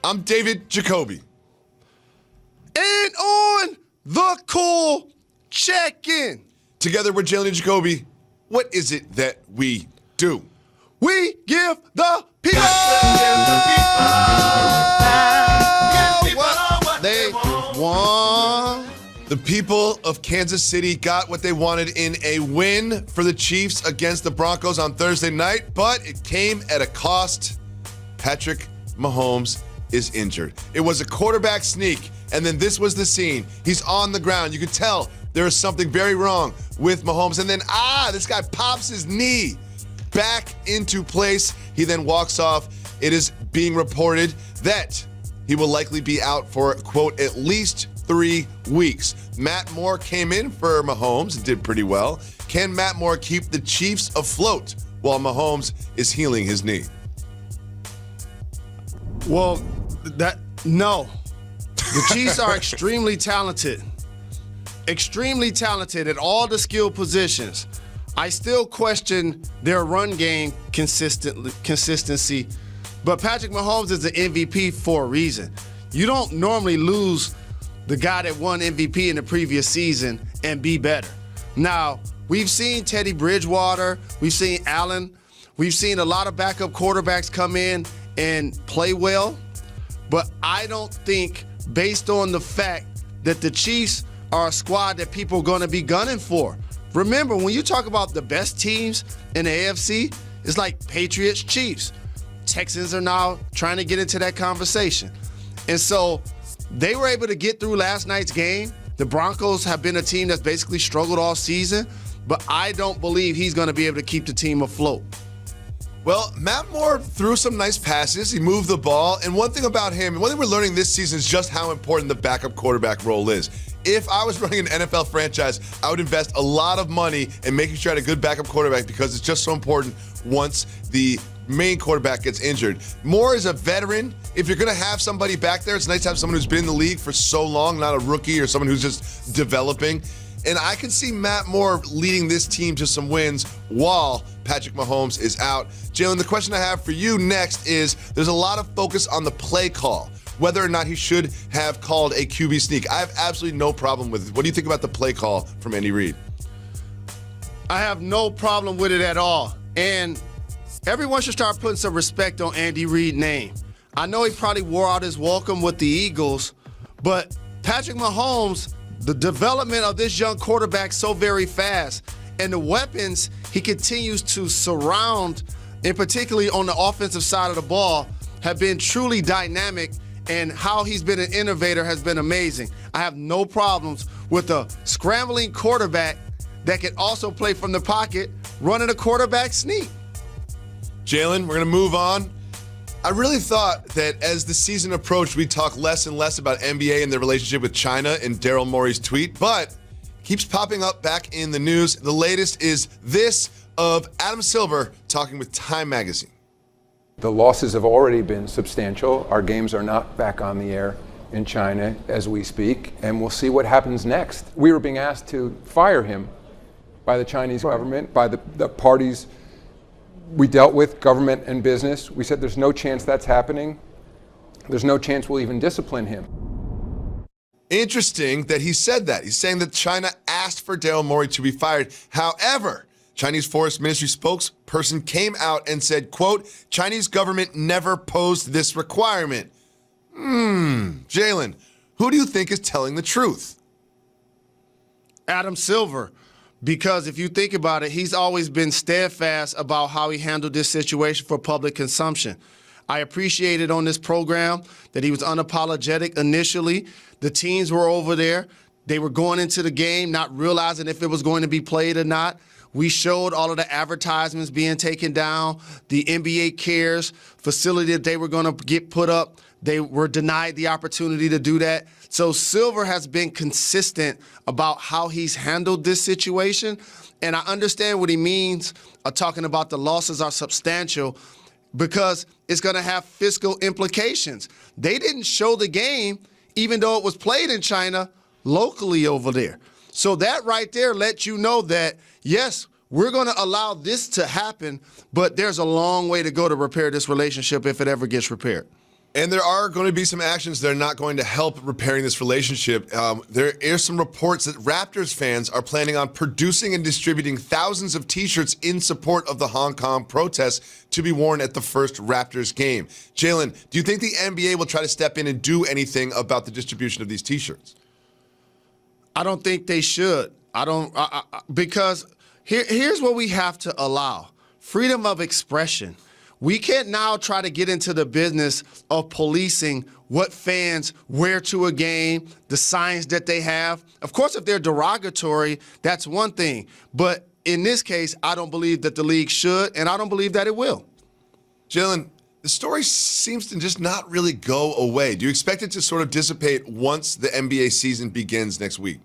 I'm David Jacoby. And on the cool check-in. Together with Jalen Jacoby, what is it that we do? We give the people what they want. The people of Kansas City got what they wanted in a win for the Chiefs against the Broncos on Thursday night, but it came at a cost. Patrick Mahomes is injured. It was a quarterback sneak, and then this was the scene. He's on the ground. You could tell there is something very wrong with Mahomes, and then, this guy pops his knee back into place. He then walks off. It is being reported that he will likely be out for, quote, at least 3 weeks. Matt Moore came in for Mahomes and did pretty well. Can Matt Moore keep the Chiefs afloat while Mahomes is healing his knee? Well, no. The Chiefs are extremely talented. Extremely talented at all the skill positions. I still question their run game consistency, but Patrick Mahomes is the MVP for a reason. You don't normally lose the guy that won MVP in the previous season and be better. Now, we've seen Teddy Bridgewater, we've seen Allen, we've seen a lot of backup quarterbacks come in and play well, but I don't think, based on the fact that the Chiefs are a squad that people are going to be gunning for. Remember, when you talk about the best teams in the AFC, it's like Patriots, Chiefs. Texans are now trying to get into that conversation. And so they were able to get through last night's game. The Broncos have been a team that's basically struggled all season, but I don't believe he's going to be able to keep the team afloat. Well, Matt Moore threw some nice passes. He moved the ball. And one thing about him, and one thing we're learning this season is just how important the backup quarterback role is. If I was running an NFL franchise, I would invest a lot of money in making sure I had a good backup quarterback because it's just so important once the main quarterback gets injured. Moore is a veteran. If you're going to have somebody back there, it's nice to have someone who's been in the league for so long, not a rookie or someone who's just developing. And I can see Matt Moore leading this team to some wins while Patrick Mahomes is out. Jalen, the question I have for you next is there's a lot of focus on the play call, whether or not he should have called a QB sneak. I have absolutely no problem with it. What do you think about the play call from Andy Reid? I have no problem with it at all. And everyone should start putting some respect on Andy Reid's name. I know he probably wore out his welcome with the Eagles, but Patrick Mahomes, the development of this young quarterback so very fast, and the weapons he continues to surround, and particularly on the offensive side of the ball, have been truly dynamic, and how he's been an innovator has been amazing. I have no problems with a scrambling quarterback that can also play from the pocket, running a quarterback sneak. Jalen, we're going to move on. I really thought that as the season approached, we'd talk less and less about NBA and their relationship with China in Daryl Morey's tweet, but it keeps popping up back in the news. The latest is this of Adam Silver talking with Time Magazine. The losses have already been substantial. Our games are not back on the air in China as we speak, and we'll see what happens next. We were being asked to fire him by the Chinese government, by the parties we dealt with, government and business. We said there's no chance that's happening. There's no chance we'll even discipline him. Interesting that he said that. He's saying that China asked for Daryl Morey to be fired. However, Chinese Forest Ministry spokesperson came out and said, quote, Chinese government never posed this requirement. Jalen, who do you think is telling the truth? Adam Silver. Because if you think about it, he's always been steadfast about how he handled this situation for public consumption. I appreciated on this program that he was unapologetic initially. The teams were over there. They were going into the game not realizing if it was going to be played or not. We showed all of the advertisements being taken down, the NBA Cares facility that they were going to get put up. They were denied the opportunity to do that. So Silver has been consistent about how he's handled this situation. And I understand what he means talking about the losses are substantial because it's going to have fiscal implications. They didn't show the game, even though it was played in China, locally over there. So that right there lets you know that, yes, we're going to allow this to happen, but there's a long way to go to repair this relationship if it ever gets repaired. And there are going to be some actions that are not going to help repairing this relationship. There are some reports that Raptors fans are planning on producing and distributing thousands of T-shirts in support of the Hong Kong protests to be worn at the first Raptors game. Jalen, do you think the NBA will try to step in and do anything about the distribution of these T-shirts? I don't think they should. Because here's what we have to allow: freedom of expression. We can't now try to get into the business of policing what fans wear to a game, the signs that they have. Of course, if they're derogatory, that's one thing. But in this case, I don't believe that the league should, and I don't believe that it will. Jalen, the story seems to just not really go away. Do you expect it to sort of dissipate once the NBA season begins next week?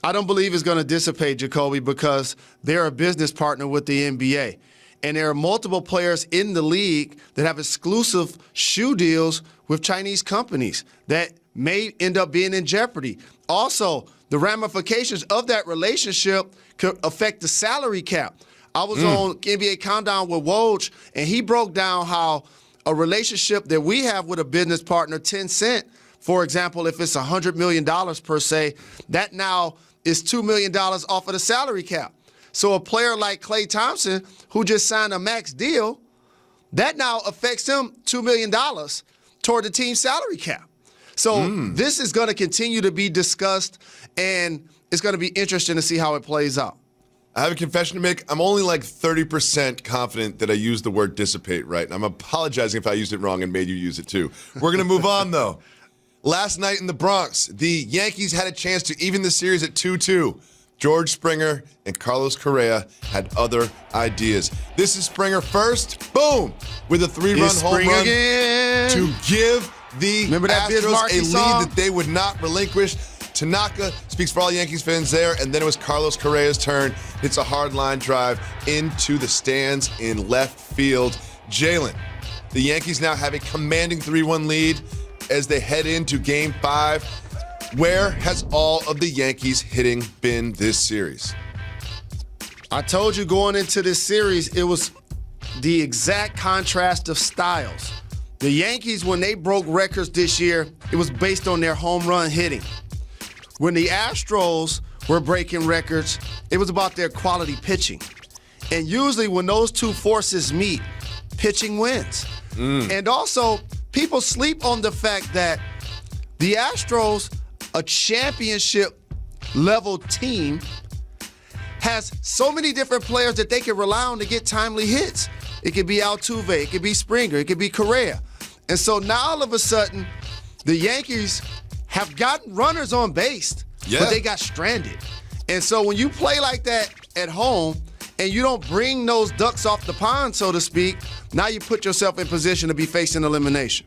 I don't believe it's going to dissipate, Jacoby, because they're a business partner with the NBA. And there are multiple players in the league that have exclusive shoe deals with Chinese companies that may end up being in jeopardy. Also, the ramifications of that relationship could affect the salary cap. I was on NBA Countdown with Woj, and he broke down how a relationship that we have with a business partner, Tencent, for example, if it's $100 million per se, that now is $2 million off of the salary cap. So a player like Klay Thompson, who just signed a max deal, that now affects him $2 million toward the team's salary cap. So this is going to continue to be discussed, and it's going to be interesting to see how it plays out. I have a confession to make. I'm only like 30% confident that I used the word dissipate right, and I'm apologizing if I used it wrong and made you use it too. We're going to move on, though. Last night in the Bronx, the Yankees had a chance to even the series at 2-2. George Springer and Carlos Correa had other ideas. This is Springer first, boom, with a 3-run home run to give the Astros a lead that they would not relinquish. Tanaka speaks for all Yankees fans there, and then it was Carlos Correa's turn. It's a hard line drive into the stands in left field. Jalen, the Yankees now have a commanding 3-1 lead as they head into Game 5. Where has all of the Yankees hitting been this series? I told you going into this series, it was the exact contrast of styles. The Yankees, when they broke records this year, it was based on their home run hitting. When the Astros were breaking records, it was about their quality pitching. And usually when those two forces meet, pitching wins. And also, people sleep on the fact that the Astros, a championship-level team, has so many different players that they can rely on to get timely hits. It could be Altuve, it could be Springer, it could be Correa. And so now all of a sudden, the Yankees have gotten runners on base, but they got stranded. And so when you play like that at home and you don't bring those ducks off the pond, so to speak, now you put yourself in position to be facing elimination.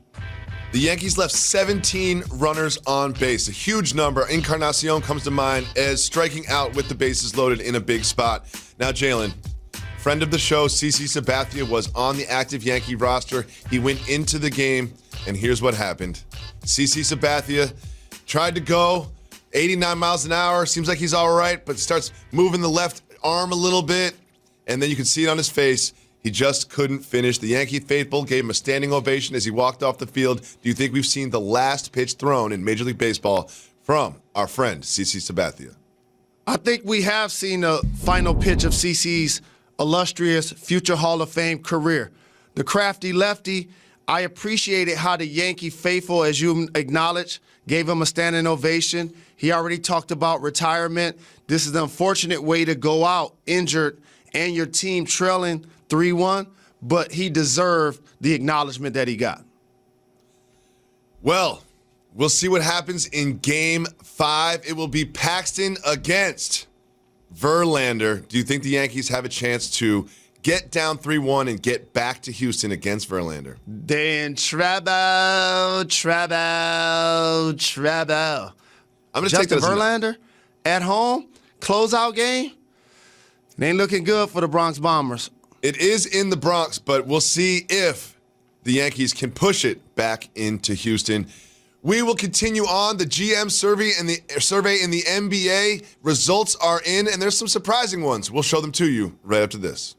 The Yankees left 17 runners on base, a huge number. Encarnacion comes to mind as striking out with the bases loaded in a big spot. Now, Jalen, friend of the show, CC Sabathia, was on the active Yankee roster. He went into the game, and here's what happened. CC Sabathia tried to go 89 miles an hour. Seems like he's all right, but starts moving the left arm a little bit, and then you can see it on his face. He just couldn't finish. The Yankee faithful gave him a standing ovation as he walked off the field. Do you think we've seen the last pitch thrown in Major League Baseball from our friend, CC Sabathia? I think we have seen the final pitch of CC's illustrious future Hall of Fame career. The crafty lefty, I appreciated how the Yankee faithful, as you acknowledged, gave him a standing ovation. He already talked about retirement. This is an unfortunate way to go out injured and your team trailing 3-1, but he deserved the acknowledgement that he got. Well, we'll see what happens in Game 5. It will be Paxton against Verlander. Do you think the Yankees have a chance to get down 3-1 and get back to Houston against Verlander? Then trouble. I'm going to take that as Verlander at home, closeout game. It ain't looking good for the Bronx Bombers. It is in the Bronx, but we'll see if the Yankees can push it back into Houston. We will continue on the GM survey in the NBA. Results are in, and there's some surprising ones. We'll show them to you right after this.